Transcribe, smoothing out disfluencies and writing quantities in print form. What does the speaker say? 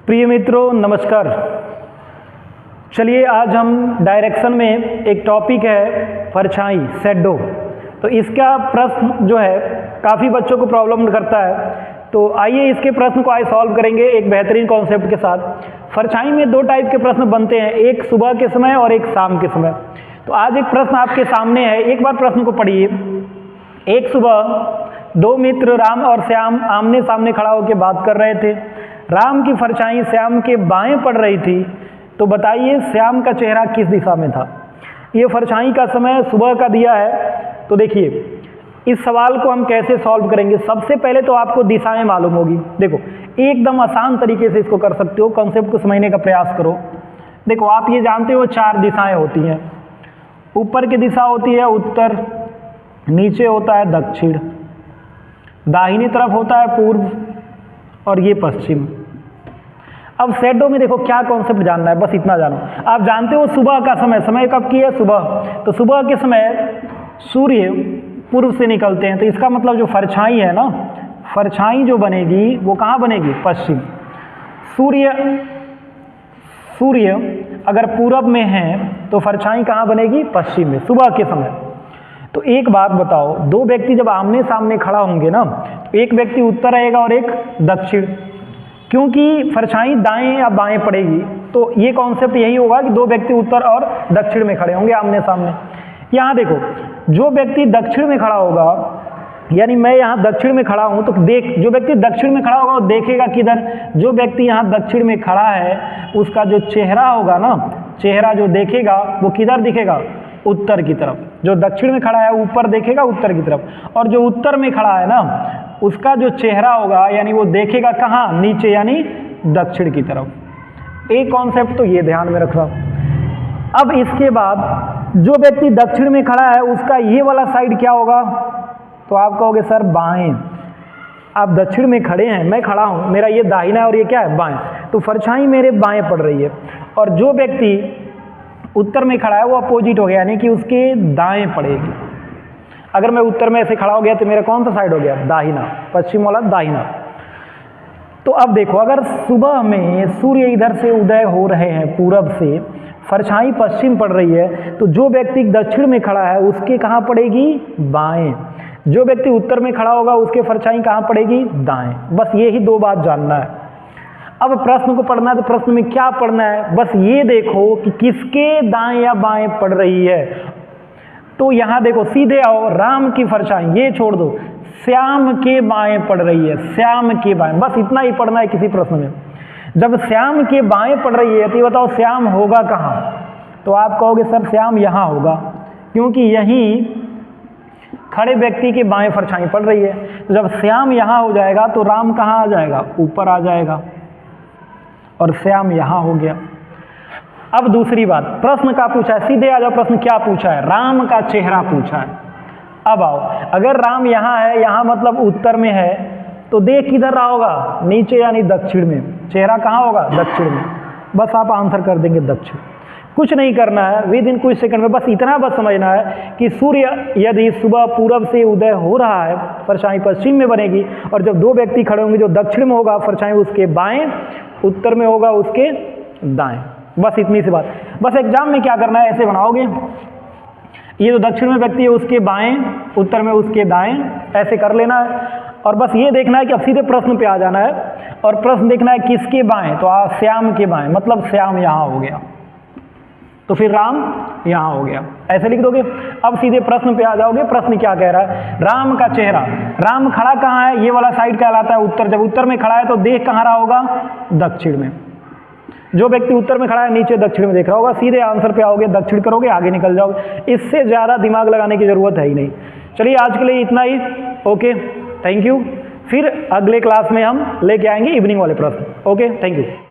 प्रिय मित्रों नमस्कार। चलिए आज हम डायरेक्शन में एक टॉपिक है परछाई शैडो। तो इसका प्रश्न जो है काफ़ी बच्चों को प्रॉब्लम करता है। तो आइए इसके प्रश्न को आज सॉल्व करेंगे एक बेहतरीन कॉन्सेप्ट के साथ। परछाई में दो टाइप के प्रश्न बनते हैं, एक सुबह के समय और एक शाम के समय। तो आज एक प्रश्न आपके सामने है, एक बार प्रश्न को पढ़िए। एक सुबह दो मित्र राम और श्याम आमने सामने खड़ा होकर बात कर रहे थे। राम की परछाई श्याम के बाएं पड़ रही थी। तो बताइए श्याम का चेहरा किस दिशा में था। ये परछाई का समय सुबह का दिया है। तो देखिए इस सवाल को हम कैसे सॉल्व करेंगे। सबसे पहले तो आपको दिशाएं मालूम होगी। देखो एकदम आसान तरीके से इसको कर सकते हो, कॉन्सेप्ट को समझने का प्रयास करो। देखो आप ये जानते हो चार दिशाएं होती हैं। ऊपर की दिशा होती है उत्तर, नीचे होता है दक्षिण, दाहिनी तरफ होता है पूर्व और ये पश्चिम। अब शैडो में देखो क्या कॉन्सेप्ट जानना है, बस इतना जानो। आप जानते हो सुबह का समय, समय कब की है सुबह। तो सुबह के समय सूर्य पूर्व से निकलते हैं। तो इसका मतलब जो परछाई है ना, परछाई जो बनेगी वो कहाँ बनेगी, पश्चिम। सूर्य अगर पूरब में है तो परछाई कहाँ बनेगी, पश्चिम में, सुबह के समय। तो एक बात बताओ, दो व्यक्ति जब आमने सामने खड़ा होंगे ना, एक व्यक्ति उत्तर रहेगा और एक दक्षिण, क्योंकि परछाई दाएं या बाएं पड़ेगी। तो ये कॉन्सेप्ट यही होगा कि दो व्यक्ति उत्तर और दक्षिण में खड़े होंगे आमने सामने। यहाँ देखो जो व्यक्ति दक्षिण में खड़ा होगा, यानी मैं यहाँ दक्षिण में खड़ा हूँ, तो जो व्यक्ति दक्षिण में खड़ा होगा वो देखेगा किधर। जो व्यक्ति यहाँ दक्षिण में खड़ा है उसका जो चेहरा होगा ना, चेहरा जो देखेगा वो किधर दिखेगा, उत्तर की तरफ। जो दक्षिण में खड़ा है ऊपर देखेगा उत्तर की तरफ, और जो उत्तर में खड़ा है ना उसका जो चेहरा होगा यानी वो देखेगा कहाँ, नीचे यानी दक्षिण की तरफ। एक कॉन्सेप्ट तो ये ध्यान में रखना। अब इसके बाद जो व्यक्ति दक्षिण में खड़ा है उसका ये वाला साइड क्या होगा, तो आप कहोगे सर बाएं। आप दक्षिण में खड़े हैं, मैं खड़ा हूँ, मेरा ये दाहिना है और ये क्या है, बाएं। तो परछाई मेरे बाएं पड़ रही है। और जो व्यक्ति उत्तर में खड़ा है वो अपोजिट हो गया, यानी कि उसके दाएं पड़ेगी। अगर मैं उत्तर में ऐसे खड़ा हो गया तो मेरा कौन सा साइड हो गया, दाहिना, पश्चिम वाला दाहिना। तो अब देखो अगर सुबह में सूर्य इधर से उदय हो रहे हैं पूरब से, परछाई पश्चिम पड़ रही है, तो जो व्यक्ति दक्षिण में खड़ा है उसके कहाँ पड़ेगी, बाएं। जो व्यक्ति उत्तर में खड़ा होगा उसके परछाई कहाँ पड़ेगी, दाएं। बस ये ही दो बात जानना है। अब प्रश्न को पढ़ना है तो प्रश्न में क्या पढ़ना है, बस ये देखो कि किसके दाएं या बाएं पड़ रही है। तो यहाँ देखो सीधे आओ, राम की परछाई ये छोड़ दो, श्याम के बाएं पड़ रही है, श्याम के बाएं। बस इतना ही पढ़ना है किसी प्रश्न में। जब श्याम के बाएं पड़ रही है तो ये बताओ श्याम होगा कहाँ। तो आप कहोगे सर श्याम यहाँ होगा, क्योंकि यहीं खड़े व्यक्ति के बाएं परछाई पड़ रही है। तो जब श्याम यहाँ हो जाएगा तो राम कहाँ आ जाएगा, ऊपर आ जाएगा, और श्याम यहाँ हो गया। अब दूसरी बात, प्रश्न का पूछा है, सीधे आ जाओ। प्रश्न क्या पूछा है, राम का चेहरा पूछा है। अब आओ, अगर राम यहाँ है, यहाँ मतलब उत्तर में है, तो देख किधर रहा होगा, नीचे यानी दक्षिण में। चेहरा कहाँ होगा, दक्षिण में। बस आप आंसर कर देंगे दक्षिण। कुछ नहीं करना है, विद इन कुछ सेकंड में बस इतना बस समझना है कि सूर्य यदि सुबह पूरब से उदय हो रहा है, परछाई पश्चिम में बनेगी। और जब दो व्यक्ति खड़े होंगे, जो दक्षिण में होगा परछाई उसके बाएं, उत्तर में होगा उसके दाएं। बस इतनी सी बात। बस एग्जाम में क्या करना है, ऐसे बनाओगे, ये जो दक्षिण में व्यक्ति है उसके बाएं, उत्तर में उसके दाएं, ऐसे कर लेना है। और बस ये देखना है कि अब सीधे प्रश्न पे आ जाना है, और प्रश्न देखना है किसके बाएं, तो श्याम के बाएं, मतलब श्याम यहाँ हो गया, तो फिर राम यहाँ हो गया, ऐसे लिख दोगे। अब सीधे प्रश्न पे आ जाओगे। प्रश्न क्या कह रहा है, राम का चेहरा, राम खड़ा कहाँ है, ये वाला साइड कहलाता है उत्तर। जब उत्तर में खड़ा है तो देख कहाँ रहा होगा, दक्षिण में। जो व्यक्ति उत्तर में खड़ा है नीचे दक्षिण में देख रहा होगा। सीधे आंसर पे आओगे, दक्षिण करोगे, आगे निकल जाओगे। इससे ज़्यादा दिमाग लगाने की ज़रूरत है ही नहीं। चलिए आज के लिए इतना ही। Okay, thank you. फिर अगले क्लास में हम लेके आएंगे इवनिंग वाले प्रश्न। Okay, thank you.